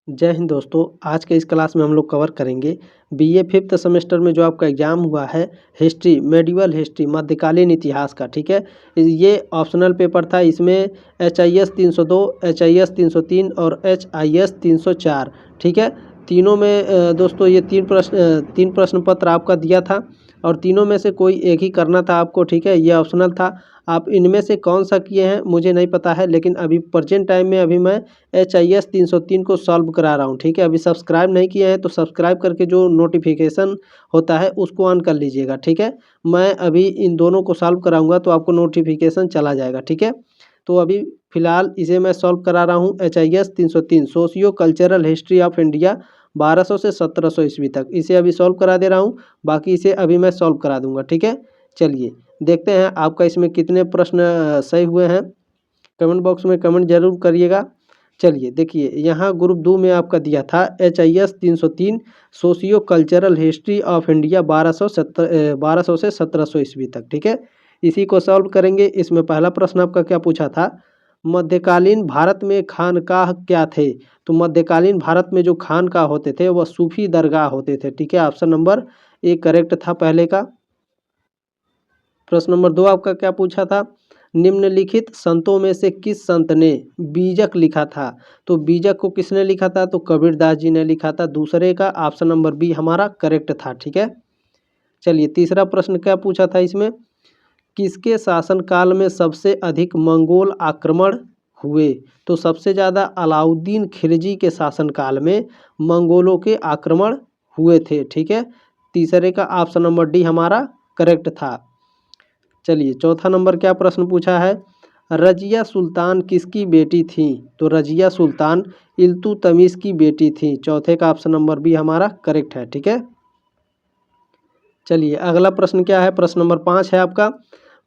जय हिंद दोस्तों। आज के इस क्लास में हम लोग कवर करेंगे बीए फिफ्थ सेमेस्टर में जो आपका एग्जाम हुआ है हिस्ट्री, मेडिवल हिस्ट्री, मध्यकालीन इतिहास का। ठीक है, ये ऑप्शनल पेपर था। इसमें HIS 302, HIS 303 और HIS 304। ठीक है, तीनों में दोस्तों ये तीन प्रश्न पत्र आपका दिया था और तीनों में से कोई एक ही करना था आपको। ठीक है, ये ऑप्शनल था। आप इनमें से कौन सा किए हैं मुझे नहीं पता है, लेकिन अभी प्रेजेंट टाइम में अभी मैं HIS 303 को सॉल्व करा रहा हूँ। ठीक है, अभी सब्सक्राइब नहीं किए हैं तो सब्सक्राइब करके जो नोटिफिकेशन होता है उसको ऑन कर लीजिएगा। ठीक है, मैं अभी इन दोनों को सॉल्व कराऊंगा तो आपको नोटिफिकेशन चला जाएगा। ठीक है, तो अभी फिलहाल इसे मैं सॉल्व करा रहा हूँ। HIS 303 socio cultural history of India 1200 से 1700 ईस्वी तक, इसे अभी सॉल्व करा दे रहा हूँ। बाकी इसे अभी मैं सॉल्व करा दूंगा। ठीक है, चलिए देखते हैं आपका इसमें कितने प्रश्न सही हुए हैं। कमेंट बॉक्स में कमेंट जरूर करिएगा। चलिए देखिए, यहाँ ग्रुप 2 में आपका दिया था HIS 303 socio cultural history of India 1200 से 1700 ईस्वी तक। ठीक है, इसी को सॉल्व करेंगे। इसमें पहला प्रश्न आपका क्या पूछा था, मध्यकालीन भारत में खानकाह क्या थे। तो मध्यकालीन भारत में जो खानकाह होते थे वह सूफी दरगाह होते थे। ठीक है, ऑप्शन नंबर ए करेक्ट था पहले का। प्रश्न नंबर 2 आपका क्या पूछा था, निम्नलिखित संतों में से किस संत ने बीजक लिखा था। तो बीजक को किसने लिखा था, तो कबीरदास जी ने लिखा था। दूसरे का ऑप्शन नंबर बी हमारा करेक्ट था। ठीक है, चलिए तीसरा प्रश्न क्या पूछा था इसमें, किसके शासनकाल में सबसे अधिक मंगोल आक्रमण हुए। तो सबसे ज़्यादा अलाउद्दीन खिलजी के शासनकाल में मंगोलों के आक्रमण हुए थे। ठीक है, तीसरे का ऑप्शन नंबर डी हमारा करेक्ट था। चलिए चौथा नंबर क्या प्रश्न पूछा है, रजिया सुल्तान किसकी बेटी थी। तो रजिया सुल्तान इल्तुतमिश की बेटी थी। चौथे का ऑप्शन नंबर बी हमारा करेक्ट है। ठीक है, चलिए अगला प्रश्न क्या है, प्रश्न नंबर 5 है आपका,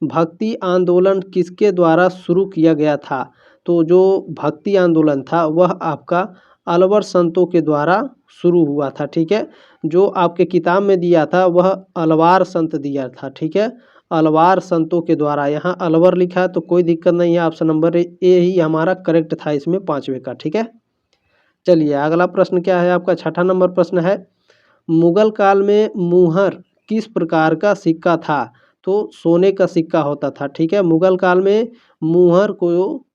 भक्ति आंदोलन किसके द्वारा शुरू किया गया था। तो जो भक्ति आंदोलन था वह आपका अलवर संतों के द्वारा शुरू हुआ था। ठीक है, जो आपके किताब में दिया था वह अलवार संत दिया था। ठीक है, अलवार संतों के द्वारा, यहाँ अलवर लिखा है तो कोई दिक्कत नहीं है, ऑप्शन नंबर ए ही हमारा करेक्ट था इसमें पांचवे का। ठीक है, चलिए अगला प्रश्न क्या है आपका, छठा नंबर प्रश्न है, मुगल काल में मुहर किस प्रकार का सिक्का था। तो सोने का सिक्का होता था। ठीक है, मुगल काल में मुहर को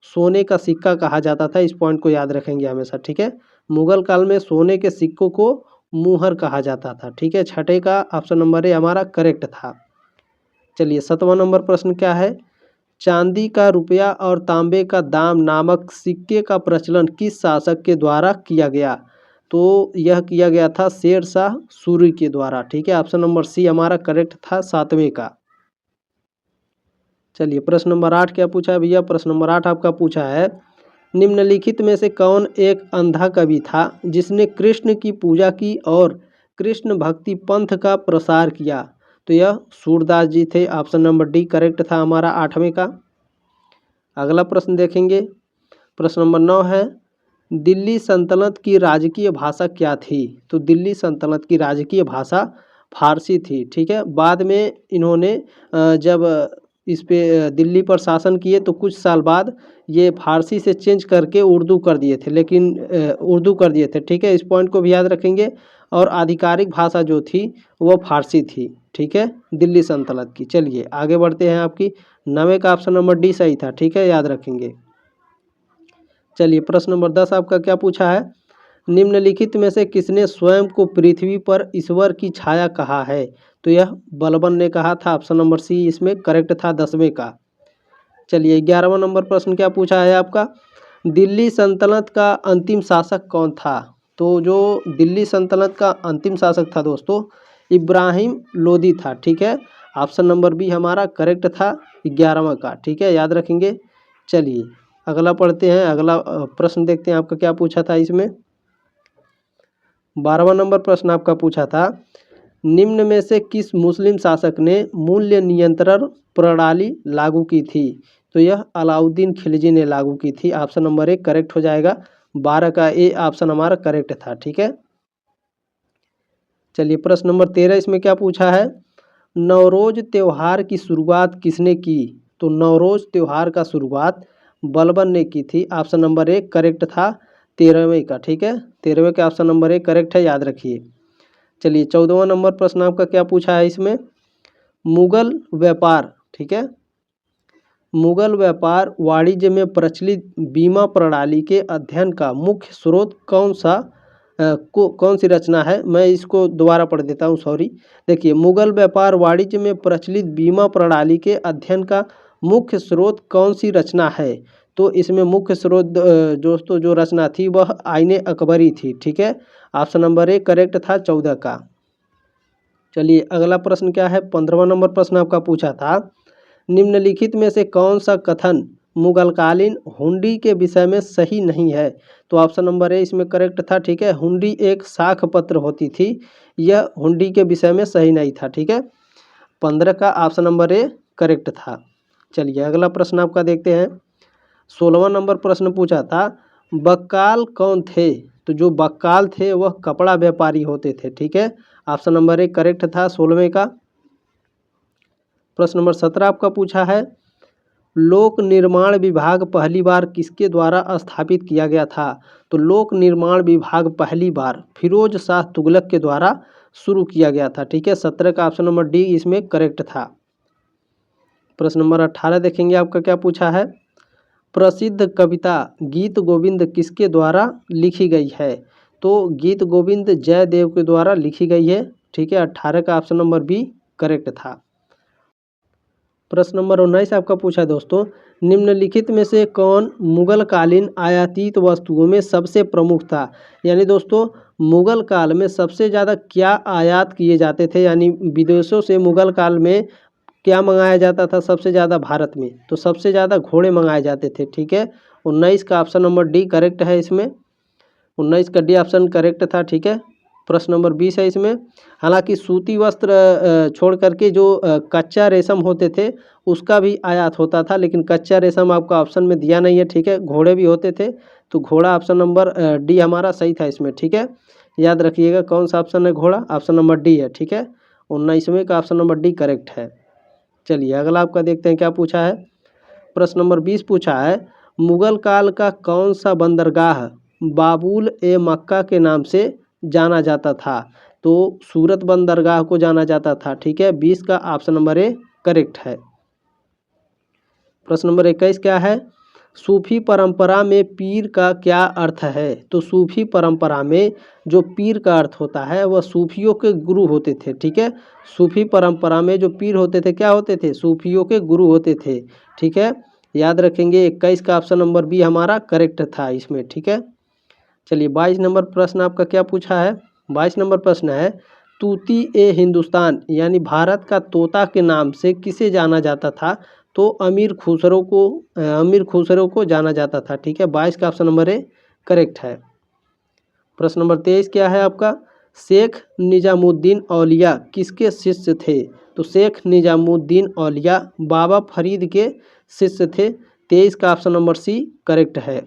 सोने का सिक्का कहा जाता था। इस पॉइंट को याद रखेंगे हमेशा। ठीक है, मुगल काल में सोने के सिक्कों को मुहर कहा जाता था। ठीक है, छठे का ऑप्शन नंबर ए हमारा करेक्ट था। चलिए सातवां नंबर प्रश्न क्या है, चांदी का रुपया और तांबे का दाम नामक सिक्के का प्रचलन किस शासक के द्वारा किया गया। तो यह किया गया था शेर शाह सूरी के द्वारा। ठीक है, ऑप्शन नंबर सी हमारा करेक्ट था सातवें का। चलिए प्रश्न नंबर 8 क्या पूछा है भैया, प्रश्न नंबर 8 आपका पूछा है, निम्नलिखित में से कौन एक अंधा कवि था जिसने कृष्ण की पूजा की और कृष्ण भक्ति पंथ का प्रसार किया। तो यह सूरदास जी थे। ऑप्शन नंबर डी करेक्ट था हमारा आठवें का। अगला प्रश्न देखेंगे, प्रश्न नंबर 9 है, दिल्ली सल्तनत की राजकीय भाषा क्या थी। तो दिल्ली सल्तनत की राजकीय भाषा फारसी थी। ठीक है, बाद में इन्होंने जब इस पे दिल्ली पर शासन किए तो कुछ साल बाद ये फारसी से चेंज करके उर्दू कर दिए थे, लेकिन उर्दू कर दिए थे। ठीक है, इस पॉइंट को भी याद रखेंगे। और आधिकारिक भाषा जो थी वो फारसी थी। ठीक है, दिल्ली सल्तनत की। चलिए आगे बढ़ते हैं, आपकी 9वें का ऑप्शन नंबर डी सही था। ठीक है, याद रखेंगे। चलिए प्रश्न नंबर 10 आपका क्या पूछा है, निम्नलिखित में से किसने स्वयं को पृथ्वी पर ईश्वर की छाया कहा है। तो यह बलबन ने कहा था। ऑप्शन नंबर सी इसमें करेक्ट था 10वें का। चलिए 11वां नंबर प्रश्न क्या पूछा है आपका, दिल्ली सल्तनत का अंतिम शासक कौन था। तो जो दिल्ली सल्तनत का अंतिम शासक था दोस्तों, इब्राहिम लोदी था। ठीक है, ऑप्शन नंबर बी हमारा करेक्ट था 11वां का। ठीक है, याद रखेंगे। चलिए अगला पढ़ते हैं, अगला प्रश्न देखते हैं आपका क्या पूछा था इसमें। 12वां नंबर प्रश्न आपका पूछा था, निम्न में से किस मुस्लिम शासक ने मूल्य नियंत्रण प्रणाली लागू की थी। तो यह अलाउद्दीन खिलजी ने लागू की थी। ऑप्शन नंबर ए करेक्ट हो जाएगा। 12 का ए ऑप्शन हमारा करेक्ट था। ठीक है, चलिए प्रश्न नंबर 13 इसमें क्या पूछा है, नवरोज त्योहार की शुरुआत किसने की। तो नवरोज त्योहार का शुरुआत बलबन ने की थी। ऑप्शन नंबर ए करेक्ट था 13वें का, ठीक है। 13वें का ऑप्शन नंबर ए करेक्ट है, याद रखिए। चलिए 14वां नंबर प्रश्न आपका क्या पूछा है इसमें, मुगल व्यापार, ठीक है। मुगल व्यापार वाणिज्य में प्रचलित बीमा प्रणाली के अध्ययन का मुख्य स्रोत कौन सी रचना है। मैं इसको दोबारा पढ़ देता हूँ, सॉरी। देखिए, मुगल व्यापार वाणिज्य में प्रचलित बीमा प्रणाली के अध्ययन का मुख्य स्रोत कौन सी रचना है। तो इसमें मुख्य स्रोत दोस्तों जो रचना थी वह आईने अकबरी थी, ठीक है। ऑप्शन नंबर ए करेक्ट था 14 का। चलिए अगला प्रश्न क्या है, 15वां नंबर प्रश्न आपका पूछा था, निम्नलिखित में से कौन सा कथन मुगलकालीन हुंडी के विषय में सही नहीं है। तो ऑप्शन नंबर ए इसमें करेक्ट था, ठीक है। हुंडी एक साख पत्र होती थी, यह हुंडी के विषय में सही नहीं था, ठीक है। 15 का ऑप्शन नंबर ए करेक्ट था। चलिए अगला प्रश्न आपका देखते हैं। 16वां नंबर प्रश्न पूछा था, बक्काल कौन थे। तो जो बक्काल थे वह कपड़ा व्यापारी होते थे, ठीक है। ऑप्शन नंबर ए करेक्ट था 16वें का। प्रश्न नंबर 17 आपका पूछा है, लोक निर्माण विभाग पहली बार किसके द्वारा स्थापित किया गया था। तो लोक निर्माण विभाग पहली बार फिरोज शाह तुगलक के द्वारा शुरू किया गया था, ठीक है। 17 का ऑप्शन नंबर डी इसमें करेक्ट था। प्रश्न नंबर 18 देखेंगे आपका क्या पूछा है, प्रसिद्ध कविता गीत गोविंद किसके द्वारा लिखी गई है। तो गीत गोविंद जयदेव के द्वारा लिखी गई है, ठीक है। 18 का ऑप्शन नंबर बी करेक्ट था। प्रश्न नंबर 19 आपका पूछा दोस्तों, निम्नलिखित में से कौन मुगल कालीन आयातित वस्तुओं में सबसे प्रमुख था। यानी दोस्तों मुगल काल में सबसे ज़्यादा क्या आयात किए जाते थे, यानी विदेशों से मुगल काल में क्या मंगाया जाता था सबसे ज़्यादा भारत में। तो सबसे ज़्यादा घोड़े मंगाए जाते थे, ठीक है। 19 का ऑप्शन नंबर डी करेक्ट है इसमें, 19 का डी ऑप्शन करेक्ट था, ठीक है। प्रश्न नंबर 20 है इसमें, हालांकि सूती वस्त्र छोड़ करके जो कच्चा रेशम होते थे उसका भी आयात होता था, लेकिन कच्चा रेशम आपका ऑप्शन में दिया नहीं है, ठीक है। घोड़े भी होते थे, तो घोड़ा ऑप्शन नंबर डी हमारा सही था इसमें, ठीक है। याद रखिएगा कौन सा ऑप्शन है घोड़ा, ऑप्शन नंबर डी है, ठीक है। 19वें का ऑप्शन नंबर डी करेक्ट है। चलिए अगला आपका देखते हैं क्या पूछा है। प्रश्न नंबर 20 पूछा है, मुगल काल का कौन सा बंदरगाह बाबुल ए मक्का के नाम से जाना जाता था। तो सूरत बंदरगाह को जाना जाता था, ठीक है। 20 का ऑप्शन नंबर ए करेक्ट है। प्रश्न नंबर 21 क्या है, सूफी परंपरा में पीर का क्या अर्थ है। तो सूफी परंपरा में जो पीर का अर्थ होता है वह सूफियों के गुरु होते थे, ठीक है। सूफी परंपरा में जो पीर होते थे क्या होते थे, सूफियों के गुरु होते थे, ठीक है। याद रखेंगे 21 का ऑप्शन नंबर बी हमारा करेक्ट था इसमें, ठीक है। चलिए 22 नंबर प्रश्न आपका क्या पूछा है। 22 नंबर प्रश्न है, तूती ए हिंदुस्तान यानी भारत का तोता के नाम से किसे जाना जाता था। तो अमीर खुसरो को जाना जाता था, ठीक है। 22 का ऑप्शन नंबर ए करेक्ट है। प्रश्न नंबर 23 क्या है आपका, शेख निजामुद्दीन औलिया किसके शिष्य थे। तो शेख निजामुद्दीन औलिया बाबा फरीद के शिष्य थे। 23 का ऑप्शन नंबर सी करेक्ट है।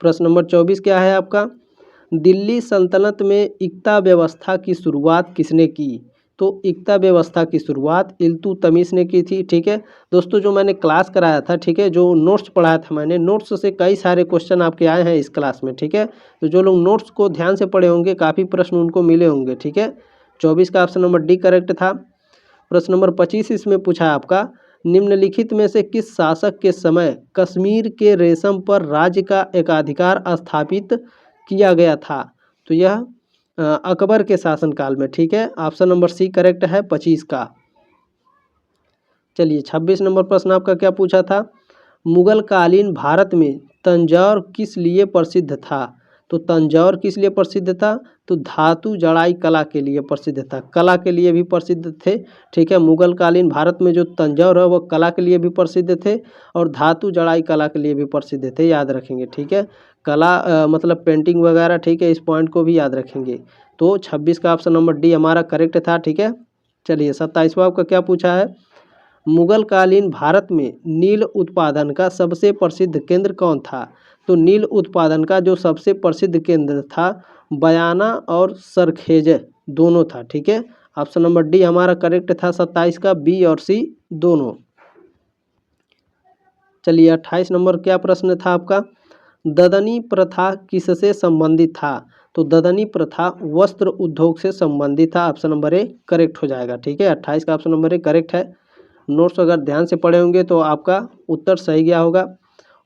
प्रश्न नंबर 24 क्या है आपका, दिल्ली सल्तनत में इक्ता व्यवस्था की शुरुआत किसने की। तो इक्ता व्यवस्था की शुरुआत इल्तुतमिश ने की थी, ठीक है। दोस्तों जो मैंने क्लास कराया था, ठीक है, जो नोट्स पढ़ाया था मैंने, नोट्स से कई सारे क्वेश्चन आपके आए हैं इस क्लास में, ठीक है। तो जो लोग नोट्स को ध्यान से पढ़े होंगे काफ़ी प्रश्न उनको मिले होंगे, ठीक है। 24 का ऑप्शन नंबर डी करेक्ट था। प्रश्न नंबर 25 इसमें पूछा है आपका, निम्नलिखित में से किस शासक के समय कश्मीर के रेशम पर राज्य का एकाधिकार स्थापित किया गया था। तो यह अकबर के शासनकाल में, ठीक है। ऑप्शन नंबर सी करेक्ट है 25 का। चलिए 26 नंबर प्रश्न आपका क्या पूछा था, मुगल कालीन भारत में तंजौर किस लिए प्रसिद्ध था। तो तंजौर किस लिए प्रसिद्ध था, तो धातु जड़ाई कला के लिए प्रसिद्ध था, कला के लिए भी प्रसिद्ध थे, ठीक है। मुगल कालीन भारत में जो तंजौर है वह कला के लिए भी प्रसिद्ध थे और धातु जड़ाई कला के लिए भी प्रसिद्ध थे, याद रखेंगे, ठीक है। कला मतलब पेंटिंग वगैरह, ठीक है, इस पॉइंट को भी याद रखेंगे। तो 26 का ऑप्शन नंबर डी हमारा करेक्ट था, ठीक है। चलिए 27वां आपका क्या पूछा है, मुगल कालीन भारत में नील उत्पादन का सबसे प्रसिद्ध केंद्र कौन था। तो नील उत्पादन का जो सबसे प्रसिद्ध केंद्र था बयाना और सरखेज दोनों था, ठीक है। ऑप्शन नंबर डी हमारा करेक्ट था 27 का, बी और सी दोनों। चलिए 28 नंबर क्या प्रश्न था आपका, ददनी प्रथा किससे संबंधित था? तो ददनी प्रथा वस्त्र उद्योग से संबंधित था। ऑप्शन नंबर ए करेक्ट हो जाएगा। ठीक है, 28 का ऑप्शन नंबर ए करेक्ट है। नोट्स अगर ध्यान से पढ़े होंगे तो आपका उत्तर सही गया होगा।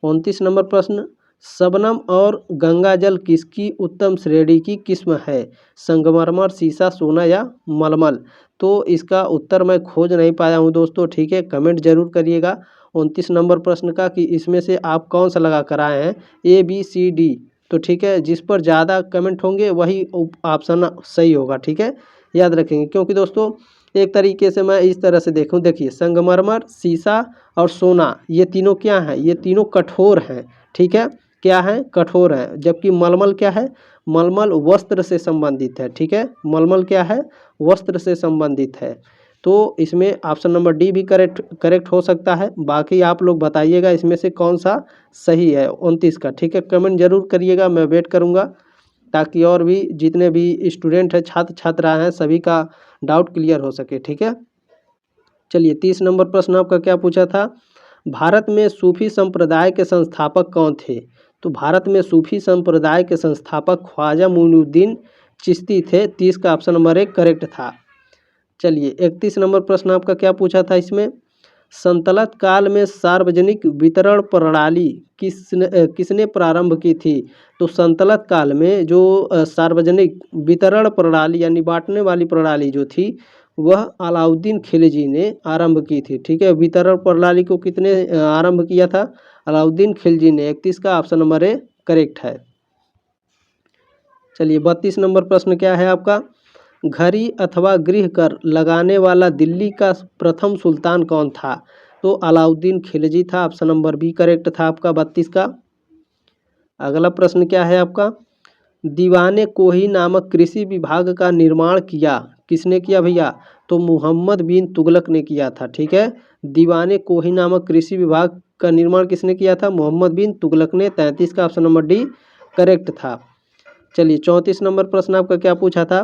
29 नंबर प्रश्न, शबनम और गंगाजल किसकी उत्तम श्रेणी की किस्म है? संगमरमर, शीशा, सोना या मलमल? तो इसका उत्तर मैं खोज नहीं पाया हूँ दोस्तों। ठीक है, कमेंट जरूर करिएगा 29 नंबर प्रश्न का कि इसमें से आप कौन सा लगा कर आए हैं, ए बी सी डी। तो ठीक है, जिस पर ज़्यादा कमेंट होंगे वही ऑप्शन सही होगा। ठीक है, याद रखेंगे, क्योंकि दोस्तों एक तरीके से मैं इस तरह से देखूं, देखिए संगमरमर, शीशा और सोना ये तीनों क्या हैं? ये तीनों कठोर हैं। ठीक है, क्या है? कठोर है। जबकि मलमल क्या है? मलमल वस्त्र से संबंधित है। ठीक है, मलमल क्या है? वस्त्र से संबंधित है। तो इसमें ऑप्शन नंबर डी भी करेक्ट हो सकता है। बाकी आप लोग बताइएगा इसमें से कौन सा सही है 29 का। ठीक है, कमेंट जरूर करिएगा, मैं वेट करूँगा, ताकि और भी जितने भी स्टूडेंट हैं, छात्र छात्रा हैं, सभी का डाउट क्लियर हो सके। ठीक है, चलिए 30 नंबर प्रश्न आपका क्या पूछा था? भारत में सूफी संप्रदाय के संस्थापक कौन थे? तो भारत में सूफी संप्रदाय के संस्थापक ख्वाजा मोइनुद्दीन चिश्ती थे। 30 का ऑप्शन नंबर एक करेक्ट था। चलिए 31 नंबर प्रश्न आपका क्या पूछा था इसमें? संतलत काल में सार्वजनिक वितरण प्रणाली किसने प्रारंभ की थी? तो संतलत काल में जो सार्वजनिक वितरण प्रणाली यानी बांटने वाली प्रणाली जो थी, वह अलाउद्दीन खिलजी ने आरंभ की थी। ठीक है, वितरण प्रणाली को कितने आरंभ किया था? अलाउद्दीन खिलजी ने। 31 का ऑप्शन नंबर ए करेक्ट है। चलिए 32 नंबर प्रश्न क्या है आपका? घड़ी अथवा गृह कर लगाने वाला दिल्ली का प्रथम सुल्तान कौन था? तो अलाउद्दीन खिलजी था। ऑप्शन नंबर बी करेक्ट था आपका 32 का। अगला प्रश्न क्या है आपका? दीवाने कोही नामक कृषि विभाग का निर्माण किया, किसने किया भैया? तो मोहम्मद बिन तुगलक ने किया था। ठीक है, दीवाने कोही नामक कृषि विभाग का निर्माण किसने किया था? मोहम्मद बिन तुगलक ने। 33 का ऑप्शन नंबर डी करेक्ट था। चलिए 34 नंबर प्रश्न आपका क्या पूछा था?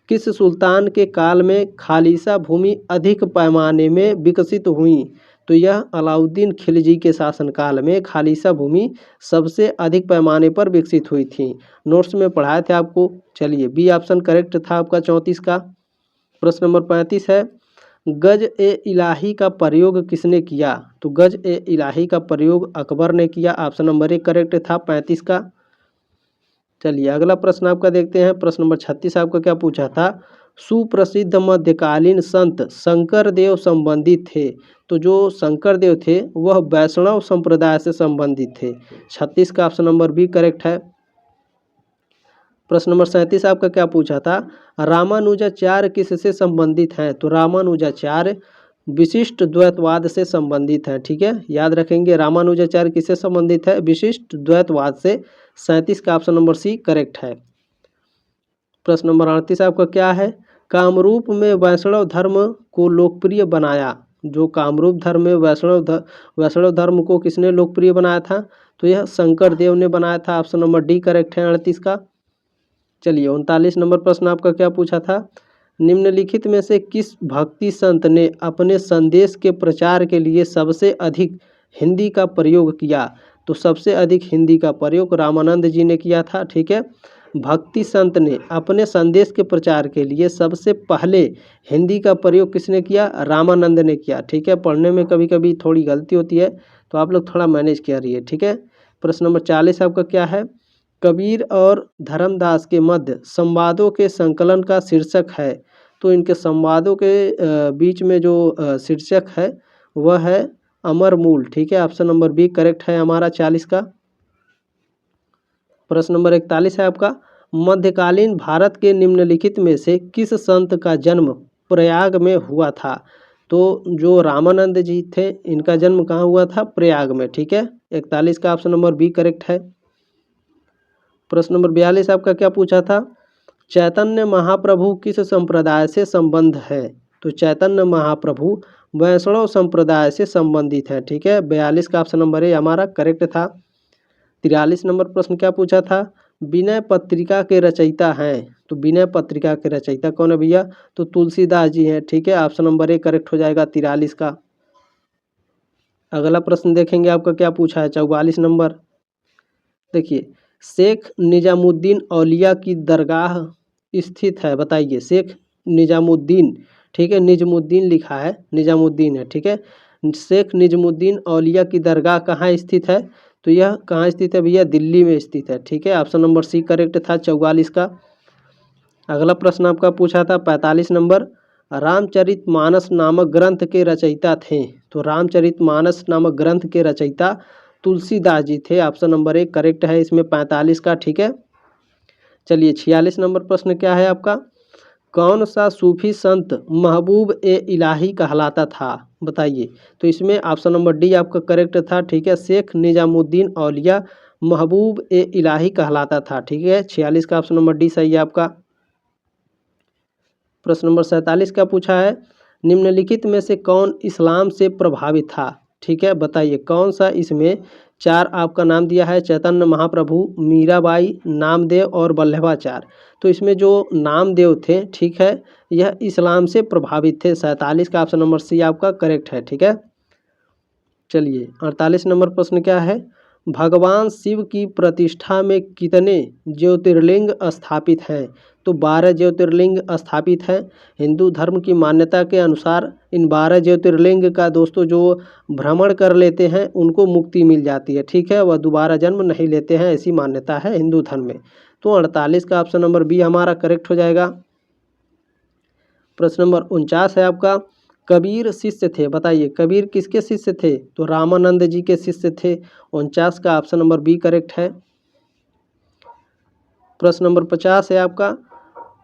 किस सुल्तान के काल में खालिसा भूमि अधिक पैमाने में विकसित हुई? तो यह अलाउद्दीन खिलजी के शासनकाल में खालिसा भूमि सबसे अधिक पैमाने पर विकसित हुई थी। नोट्स में पढ़ाए थे आपको। चलिए बी ऑप्शन करेक्ट था आपका 34 का। प्रश्न नंबर 35 है, गज ए इलाही का प्रयोग किसने किया? तो गज ए इलाही का प्रयोग अकबर ने किया। ऑप्शन नंबर एक करेक्ट था 35 का। चलिए अगला प्रश्न आपका देखते हैं। प्रश्न नंबर 36 आपका क्या पूछा था? सुप्रसिद्ध मध्यकालीन संत शंकरदेव संबंधित थे। तो जो शंकरदेव थे वह वैष्णव संप्रदाय से संबंधित थे। 36 का ऑप्शन नंबर बी करेक्ट है। प्रश्न नंबर 37 आपका क्या पूछा था? रामानुजाचार्य किससे संबंधित हैं? तो रामानुजाचार्य विशिष्ट द्वैतवाद से संबंधित है। ठीक है, याद रखेंगे रामानुजाचार्य किससे संबंधित है? विशिष्ट द्वैतवाद से। 37 का ऑप्शन नंबर सी करेक्ट है। प्रश्न नंबर 38 आपका क्या है? कामरूप में वैष्णव धर्म को लोकप्रिय बनाया। जो कामरूप धर्म में वैष्णव धर्म को किसने लोकप्रिय बनाया था? तो यह शंकर देव ने बनाया था। ऑप्शन नंबर डी करेक्ट है 38 का। चलिए 39 नंबर प्रश्न आपका क्या पूछा था? निम्नलिखित में से किस भक्ति संत ने अपने संदेश के प्रचार के लिए सबसे अधिक हिंदी का प्रयोग किया? तो सबसे अधिक हिंदी का प्रयोग रामानंद जी ने किया था। ठीक है, भक्ति संत ने अपने संदेश के प्रचार के लिए सबसे पहले हिंदी का प्रयोग किसने किया? रामानंद ने किया। ठीक है, पढ़ने में कभी कभी थोड़ी गलती होती है, तो आप लोग थोड़ा मैनेज करिए। ठीक है, प्रश्न नंबर 40 आपका क्या है? कबीर और धर्मदास के मध्य संवादों के संकलन का शीर्षक है। तो इनके संवादों के बीच में जो शीर्षक है वह है अमर मूल। ठीक है, ऑप्शन नंबर बी करेक्ट है हमारा 40 का। प्रश्न नंबर 41 है आपका, मध्यकालीन भारत के निम्नलिखित में से किस संत का जन्म प्रयाग में हुआ था? तो जो रामानंद जी थे इनका जन्म कहाँ हुआ था? प्रयाग में। ठीक है, 41 का ऑप्शन नंबर बी करेक्ट है। प्रश्न नंबर 42 आपका क्या पूछा था? चैतन्य महाप्रभु किस संप्रदाय से संबंध है? तो चैतन्य महाप्रभु वैष्णव संप्रदाय से संबंधित है। ठीक है, 42 का ऑप्शन नंबर ए हमारा करेक्ट था। 43 नंबर प्रश्न क्या पूछा था? विनय पत्रिका के रचयिता हैं। तो विनय पत्रिका के रचयिता कौन है भैया? तो तुलसीदास जी हैं। ठीक है, ऑप्शन नंबर ए करेक्ट हो जाएगा 43 का। अगला प्रश्न देखेंगे आपका क्या पूछा है 44 नंबर। देखिए, शेख निजामुद्दीन औलिया की दरगाह स्थित है, बताइए। शेख निजामुद्दीन, ठीक है, निजमुद्दीन लिखा है, निजामुद्दीन है, ठीक है। शेख निजमुद्दीन औलिया की दरगाह कहाँ स्थित है? तो यह कहाँ स्थित है भैया? दिल्ली में स्थित है, ठीक है। ऑप्शन नंबर सी करेक्ट था 44 का। अगला प्रश्न आपका पूछा था 45 नंबर, रामचरितमानस नामक ग्रंथ के रचयिता थे। तो रामचरितमानस नामक ग्रंथ के रचयिता तुलसीदास जी थे। ऑप्शन नंबर 1 करेक्ट है इसमें 45 का, ठीक है। चलिए 46 नंबर प्रश्न क्या है आपका? कौन सा सूफी संत महबूब ए इलाही कहलाता था? बताइए। तो इसमें ऑप्शन नंबर डी आपका करेक्ट था, ठीक है। शेख निजामुद्दीन औलिया महबूब ए इलाही कहलाता था, ठीक है। 46 का ऑप्शन नंबर डी सही है आपका। प्रश्न नंबर 47 का पूछा है, निम्नलिखित में से कौन इस्लाम से प्रभावित था? ठीक है, बताइए कौन सा इसमें 4 आपका नाम दिया है, चैतन्य महाप्रभु, मीराबाई, नामदेव और वल्लभाचार्य। तो इसमें जो नामदेव थे, ठीक है, यह इस्लाम से प्रभावित थे। 47 का ऑप्शन नंबर सी आपका करेक्ट है, ठीक है। चलिए 48 नंबर प्रश्न क्या है? भगवान शिव की प्रतिष्ठा में कितने ज्योतिर्लिंग स्थापित हैं? तो 12 ज्योतिर्लिंग स्थापित हैं। हिंदू धर्म की मान्यता के अनुसार इन 12 ज्योतिर्लिंग का दोस्तों जो भ्रमण कर लेते हैं उनको मुक्ति मिल जाती है, ठीक है। वह दोबारा जन्म नहीं लेते हैं, ऐसी मान्यता है हिंदू धर्म में। तो 48 का ऑप्शन नंबर बी हमारा करेक्ट हो जाएगा। प्रश्न नंबर 49 है आपका, कबीर शिष्य थे, बताइए कबीर किसके शिष्य थे? तो रामानंद जी के शिष्य थे। 49 का ऑप्शन नंबर बी करेक्ट है। प्रश्न नंबर 50 है आपका,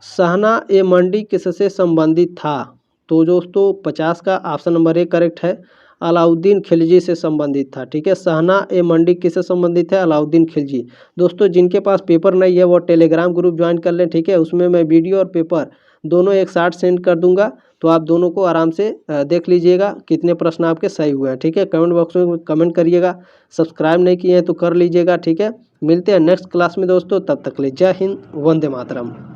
सहना ए मंडी किससे संबंधित था? तो दोस्तों 50 का ऑप्शन नंबर ए करेक्ट है, अलाउद्दीन खिलजी से संबंधित था, ठीक है। सहना ए मंडी किससे संबंधित है? अलाउद्दीन खिलजी। दोस्तों जिनके पास पेपर नहीं है वो टेलीग्राम ग्रुप ज्वाइन कर लें, ठीक है। उसमें मैं वीडियो और पेपर दोनों एक साथ सेंड कर दूंगा, तो आप दोनों को आराम से देख लीजिएगा कितने प्रश्न आपके सही हुए हैं, ठीक है। कमेंट बॉक्स में कमेंट करिएगा, सब्सक्राइब नहीं किए हैं तो कर लीजिएगा, ठीक है। मिलते हैं नेक्स्ट क्लास में दोस्तों, तब तक ले जय हिंद, वंदे मातरम।